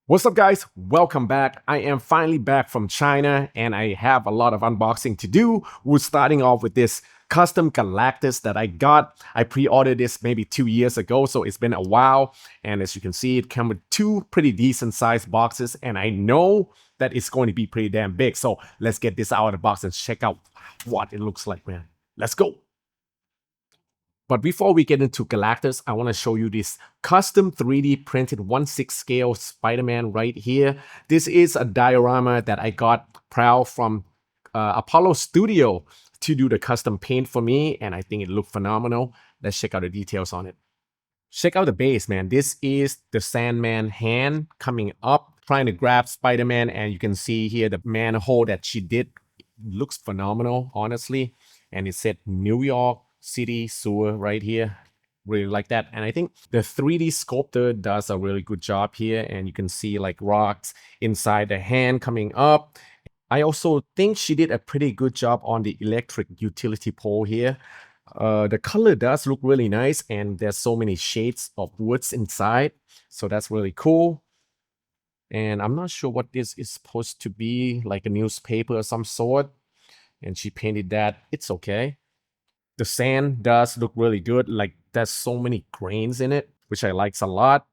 What's up, guys? Welcome back. I am finally back from China and I have a lot of unboxing to do. We're starting off with this custom Galactus that I got. I pre-ordered this maybe 2 years ago, so it's been a while. And as you can see, it came with two pretty decent sized boxes, and I know that it's going to be pretty damn big. So let's get this out of the box and check out what it looks like, man. Let's go. But before we get into Galactus, I want to show you this custom 3D printed 1/6 scale Spider-Man right here. This is a diorama that I got proud from Apollo Studio to do the custom paint for me, and I think it looked phenomenal. Let's check out the details on it. Check out the base, man. This is the Sandman hand coming up, trying to grab Spider-Man, and you can see here the manhole that she did. It looks phenomenal, honestly. And it said New York City sewer right here. Really like that. And I think the 3D sculptor does a really good job here, and you can see like rocks inside the hand coming up. I also think she did a pretty good job on the electric utility pole here. The color does look really nice, and there's so many shades of woods inside, so that's really cool. And I'm not sure what this is supposed to be, like a newspaper of some sort, and she painted that. It's okay. The sand does look really good, like there's so many grains in it, which I likes a lot.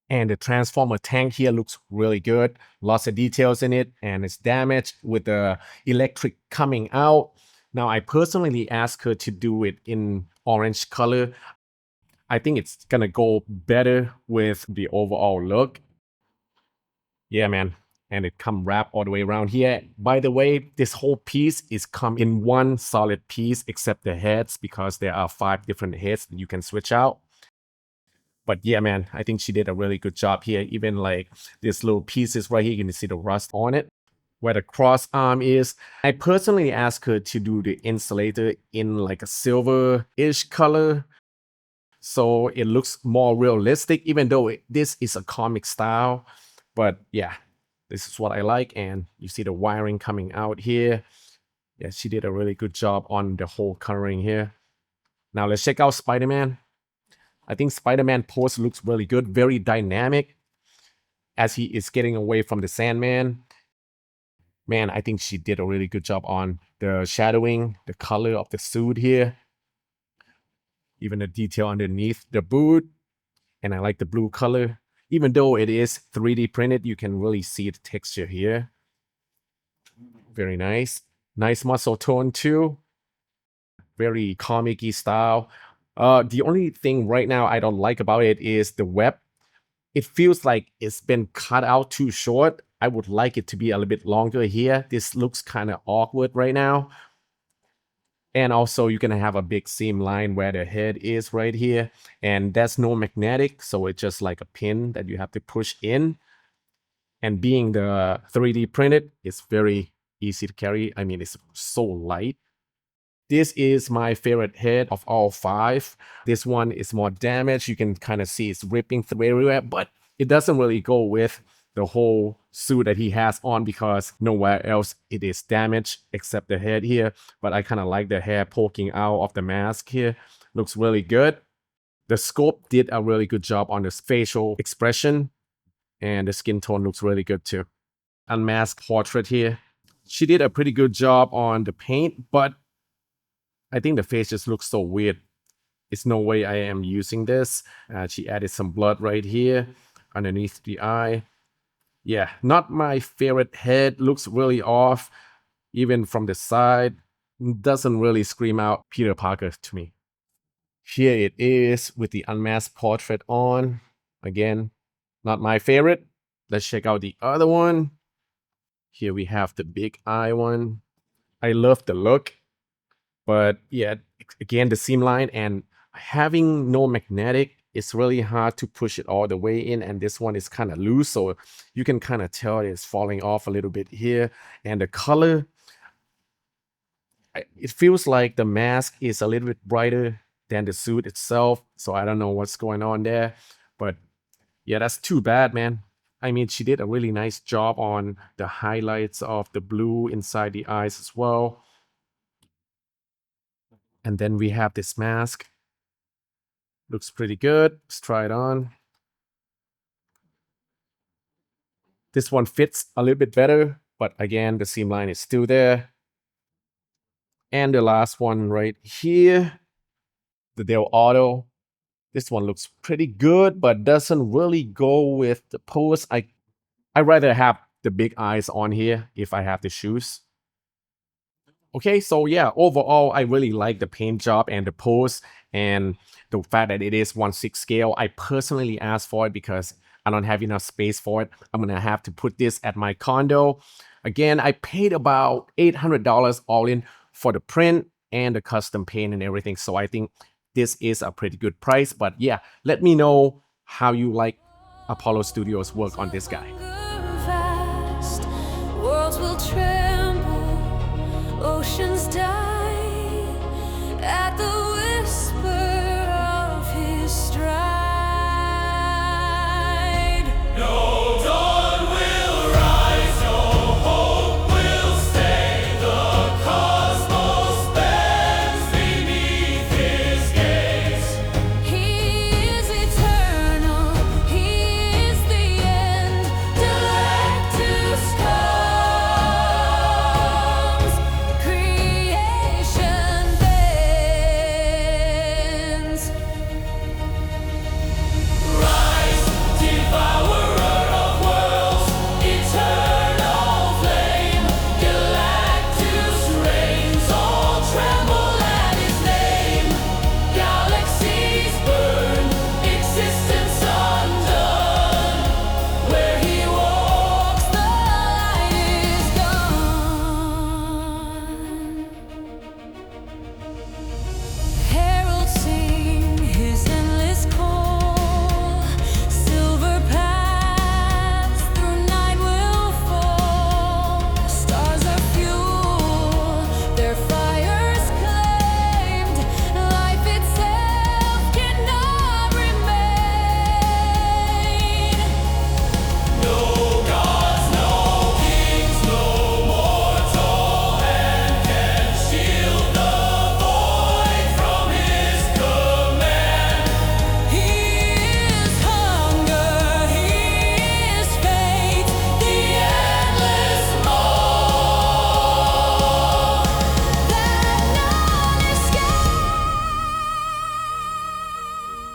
And the transformer tank here looks really good. Lots of details in it, and it's damaged with the electric coming out. Now, I personally asked her to do it in orange color. I think it's gonna go better with the overall look. Yeah, man. And it come wrapped all the way around here. By the way, this whole piece is come in one solid piece except the heads, because there are 5 different heads that you can switch out. But yeah, man, I think she did a really good job here. Even like these little pieces right here, you can see the rust on it, where the cross arm is. I personally asked her to do the insulator in like a silver-ish color, so it looks more realistic, even though this is a comic style. But yeah, this is what I like. And you see the wiring coming out here. Yeah, she did a really good job on the whole coloring here. Now let's check out Spider-Man. I think Spider-Man pose looks really good, very dynamic as he is getting away from the Sandman. Man, I think she did a really good job on the shadowing, the color of the suit here, even the detail underneath the boot. And I like the blue color. Even though it is 3D printed, you can really see the texture here. Very nice. Nice muscle tone too. Very comic-y style. The only thing right now I don't like about it is the web. It feels like it's been cut out too short. I would like it to be a little bit longer here. This looks kind of awkward right now. And also you're gonna have a big seam line where the head is right here. And that's no magnetic, so it's just like a pin that you have to push in. And being the 3D printed, it's very easy to carry. I mean, it's so light. This is my favorite head of all 5. This one is more damaged. You can kind of see it's ripping through everywhere, but it doesn't really go with the whole suit that he has on, because nowhere else it is damaged except the head here. But I kind of like the hair poking out of the mask here. Looks really good. The sculpt did a really good job on this facial expression, and the skin tone looks really good too. Unmasked portrait here. She did a pretty good job on the paint, but I think the face just looks so weird. It's no way I am using this. She added some blood right here underneath the eye. Yeah, not my favorite head. Looks really off, even from the side. Doesn't really scream out Peter Parker to me. Here it is with the unmasked portrait on. Again, not my favorite. Let's check out the other one. Here we have the big eye one. I love the look. But yeah, again, the seam line and having no magnetic, it's really hard to push it all the way in. And this one is kind of loose, so you can kind of tell it's falling off a little bit here. And the color, it feels like the mask is a little bit brighter than the suit itself. So I don't know what's going on there. But yeah, that's too bad, man. I mean, she did a really nice job on the highlights of the blue inside the eyes as well. And then we have this mask. Looks pretty good. Let's try it on. This one fits a little bit better, but again, the seam line is still there. And the last one right here, the Dell Auto. This one looks pretty good, but doesn't really go with the pose. I rather have the big eyes on here if I have to choose. Okay, so yeah, overall, I really like the paint job and the pose and the fact that it is 1/6 scale. I personally asked for it because I don't have enough space for it. I'm gonna have to put this at my condo. Again, I paid about $800 all in for the print and the custom paint and everything. So I think this is a pretty good price. But yeah, let me know how you like Apollo Studios' work on this guy. Fast, worlds will tremble, oceans die at the whisper of his stride. No dawn will rise, no hope will stay. The cosmos bends beneath his gaze. He is eternal, he is the end. Galactus comes, creation bends. Rise, devourer of worlds, eternal flame. Galactus reigns, all tremble at his name. Galaxies burn, existence undone. Where he walks, the light is gone. Heralds sing his endless call. Silver paths through night will fall. Stars are fuel, their fires claimed. Life itself cannot remain. No gods, no kings, no mortal hand can shield the void from his command. He is hunger, he is fate, the endless maw that none escape.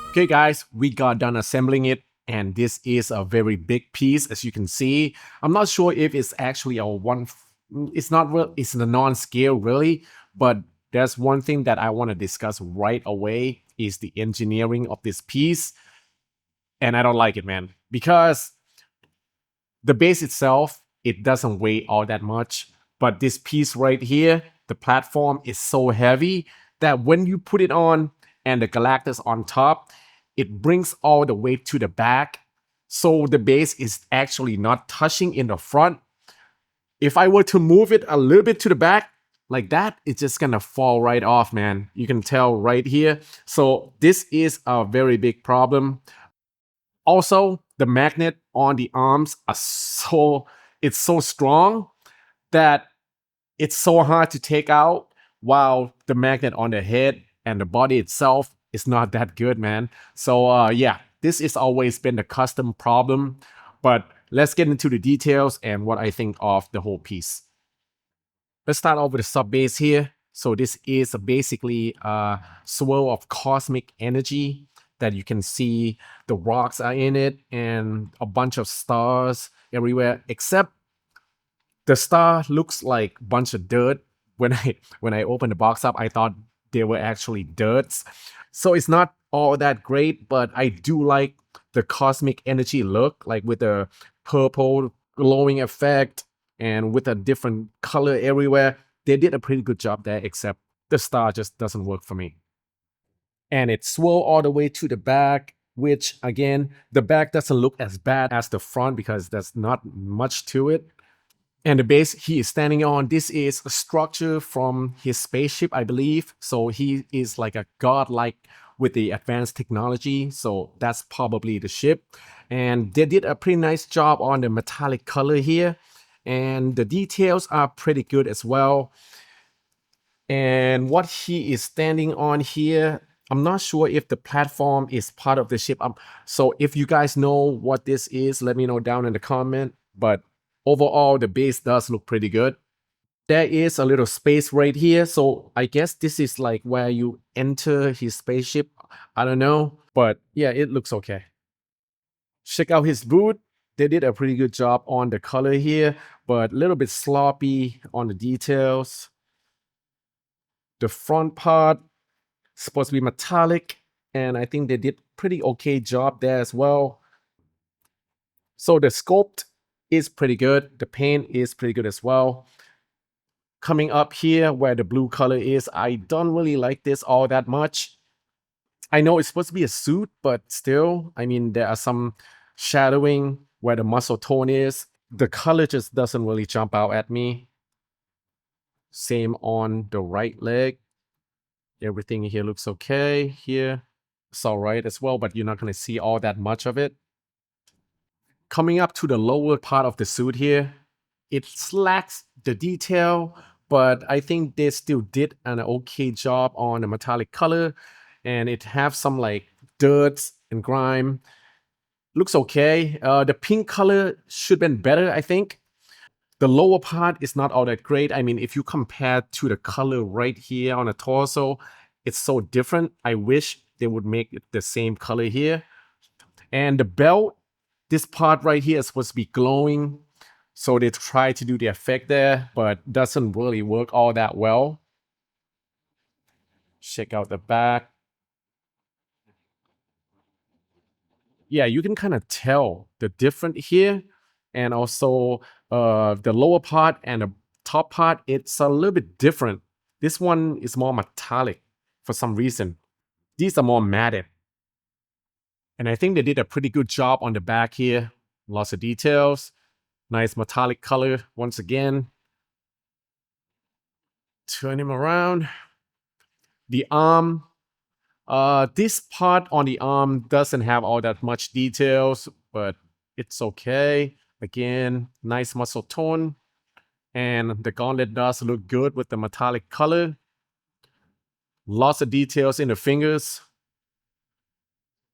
Okay, guys, we got done assembling it, and this is a very big piece, as you can see. I'm not sure if it's actually a it's not real, it's a non-scale really, but there's one thing that I want to discuss right away is the engineering of this piece, and I don't like it, man, because the base itself, it doesn't weigh all that much, but this piece right here, the platform is so heavy that when you put it on and the Galactus on top, it brings all the weight to the back. So the base is actually not touching in the front. If I were to move it a little bit to the back like that, it's just gonna fall right off, man. You can tell right here. So this is a very big problem. Also, the magnet on the arms are it's so strong that it's so hard to take out, while the magnet on the head and the body itself is not that good, man. So yeah, this has always been the custom problem, but let's get into the details and what I think of the whole piece. Let's start off with the sub base here. So this is basically a swirl of cosmic energy that you can see. The rocks are in it and a bunch of stars everywhere, except the star looks like a bunch of dirt. When I opened the box up, I thought they were actually dirts. So it's not all that great, but I do like the cosmic energy look, like with the purple glowing effect and with a different color everywhere. They did a pretty good job there, except the star just doesn't work for me. And it swirl all the way to the back, which again, the back doesn't look as bad as the front because there's not much to it. And the base he is standing on, this is a structure from his spaceship, I believe. So he is like a godlike with the advanced technology. So that's probably the ship. And they did a pretty nice job on the metallic color here. And the details are pretty good as well. And what he is standing on here, I'm not sure if the platform is part of the ship. So if you guys know what this is, let me know down in the comment. but overall the base does look pretty good. There is a little space right here, so I guess this is like where you enter his spaceship. I don't know, but yeah, it looks okay. Check out his boot. They did a pretty good job on the color here, but a little bit sloppy on the details. The front part supposed to be metallic, and I think they did pretty okay job there as well. So the sculpt is pretty good. The paint is pretty good as well. Coming up here where the blue color is, I don't really like this all that much. I know it's supposed to be a suit, but still, I mean, there are some shadowing where the muscle tone is. The color just doesn't really jump out at me. Same on the right leg. Everything here looks okay. Here, it's all right as well, but you're not going to see all that much of it. Coming up to the lower part of the suit here, it lacks the detail, but I think they still did an okay job on the metallic color, and it have some like dirt and grime. Looks okay. The pink color should have been better, I think. The lower part is not all that great. I mean, if you compare to the color right here on the torso, it's so different. I wish they would make it the same color here. And the belt, this part right here is supposed to be glowing. So they try to do the effect there, but doesn't really work all that well. Check out the back. Yeah, you can kind of tell the difference here. And also the lower part and the top part, it's a little bit different. This one is more metallic for some reason. These are more matted. And I think they did a pretty good job on the back here. Lots of details. Nice metallic color once again. Turn him around. The arm. This part on the arm doesn't have all that much details, but it's okay. Again, nice muscle tone. And the gauntlet does look good with the metallic color. Lots of details in the fingers.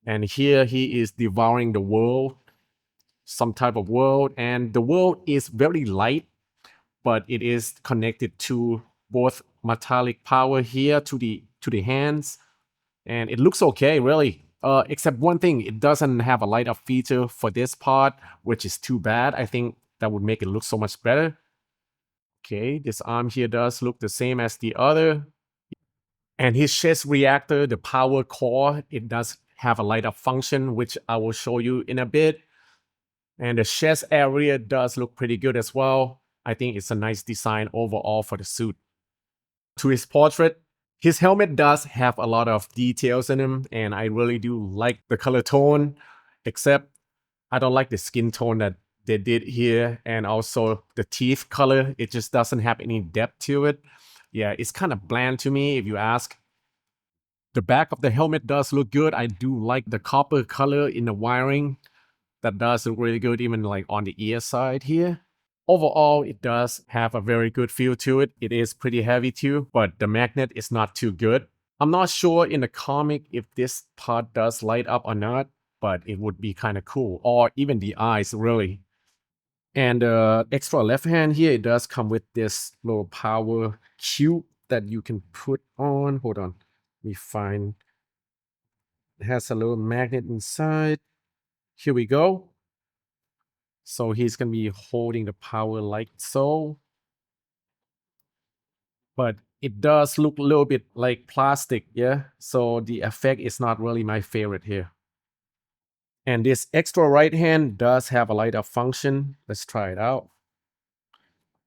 And here he is devouring the world, some type of world. And the world is very light, but it is connected to both metallic power here to the hands. And it looks okay, really. Except one thing, it doesn't have a light up feature for this part, which is too bad. I think that would make it look so much better. Okay, this arm here does look the same as the other. And his chest reactor, the power core, it does have a light up function, which I will show you in a bit. And the chest area does look pretty good as well. I think it's a nice design overall for the suit. To his portrait, his helmet does have a lot of details in him, and I really do like the color tone, except I don't like the skin tone that they did here, and also the teeth color. It just doesn't have any depth to it. Yeah, it's kind of bland to me if you ask. The back of the helmet does look good. I do like the copper color in the wiring. That does look really good, even like on the ear side here. Overall, it does have a very good feel to it. It is pretty heavy too, but the magnet is not too good. I'm not sure in the comic if this part does light up or not, but it would be kind of cool. Or even the eyes, really. And the extra left hand here, it does come with this little power cube that you can put on. Hold on. Let me find. It has a little magnet inside. Here we go. So he's going to be holding the power like so. But it does look a little bit like plastic, yeah? So the effect is not really my favorite here. And this extra right hand does have a light up function. Let's try it out.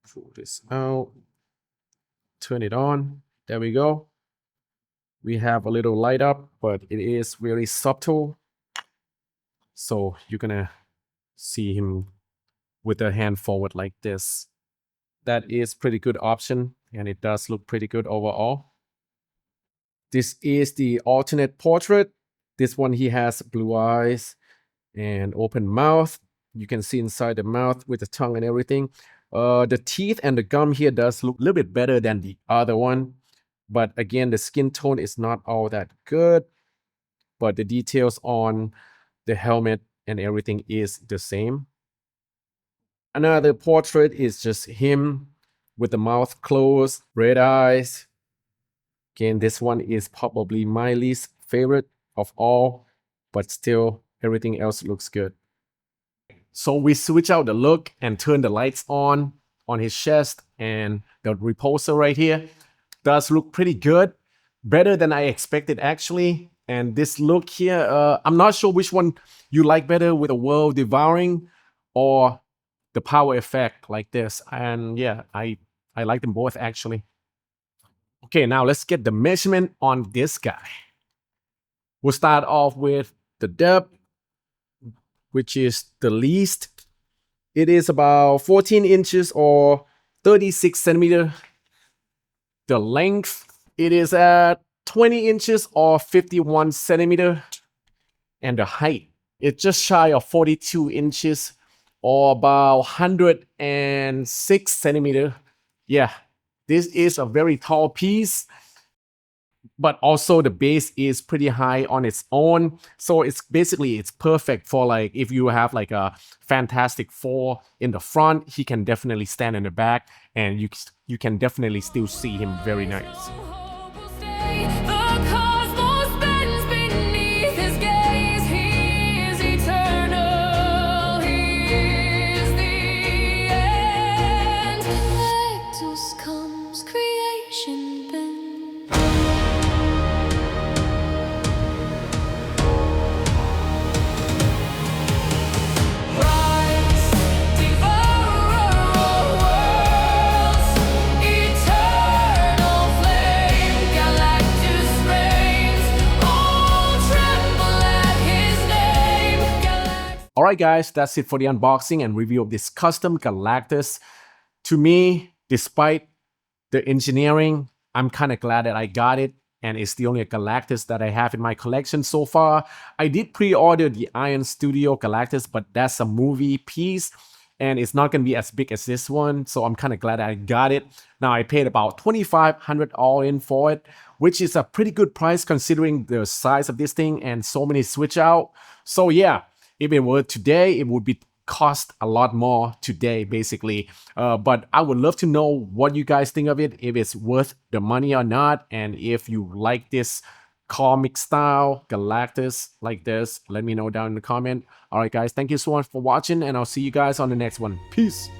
Pull this out. Turn it on. There we go. We have a little light up, but it is really subtle. So you're gonna see him with the hand forward like this. That is pretty good option, and it does look pretty good overall. This is the alternate portrait. This one, he has blue eyes and open mouth. You can see inside the mouth with the tongue and everything. The teeth and the gum here does look a little bit better than the other one. But again, the skin tone is not all that good. But the details on the helmet and everything is the same. Another portrait is just him with the mouth closed, red eyes. Again, this one is probably my least favorite of all, but still everything else looks good. So we switch out the look and turn the lights on his chest, and the repulsor right here does look pretty good, better than I expected actually. And this look here, I'm not sure which one you like better, with a world devouring or the power effect like this. And yeah, I like them both actually. Okay, now let's get the measurement on this guy. We'll start off with the depth, which is the least. It is about 14 inches or 36 centimeter. The length, it is at 20 inches or 51 centimeter. And the height, it's just shy of 42 inches or about 106 centimeter. Yeah, this is a very tall piece, but also the base is pretty high on its own. So it's basically, it's perfect for like if you have like a Fantastic Four in the front, he can definitely stand in the back, and you can definitely still see him very nice. hope will stay. The cosmos bends beneath his gaze. He is eternal. He is the end. Galactus comes, creation bends. Rise, devourer of worlds, eternal flame. Galactus reigns, all tremble at his name. Galactus. Alright guys, that's it for the unboxing and review of this custom Galactus. To me, despite the engineering, I'm kind of glad that I got it, and it's the only Galactus that I have in my collection so far. I did pre-order the Iron Studio Galactus, but that's a movie piece, and it's not going to be as big as this one, so I'm kind of glad I got it. Now, I paid about $2,500 all in for it, which is a pretty good price considering the size of this thing and so many switch out. So yeah, if it were today, it would be cost a lot more today basically, but I would love to know what you guys think of it, if it's worth the money or not, and if you like this comic style Galactus like this, let me know down in the comment. All right guys, thank you so much for watching, and I'll see you guys on the next one. Peace.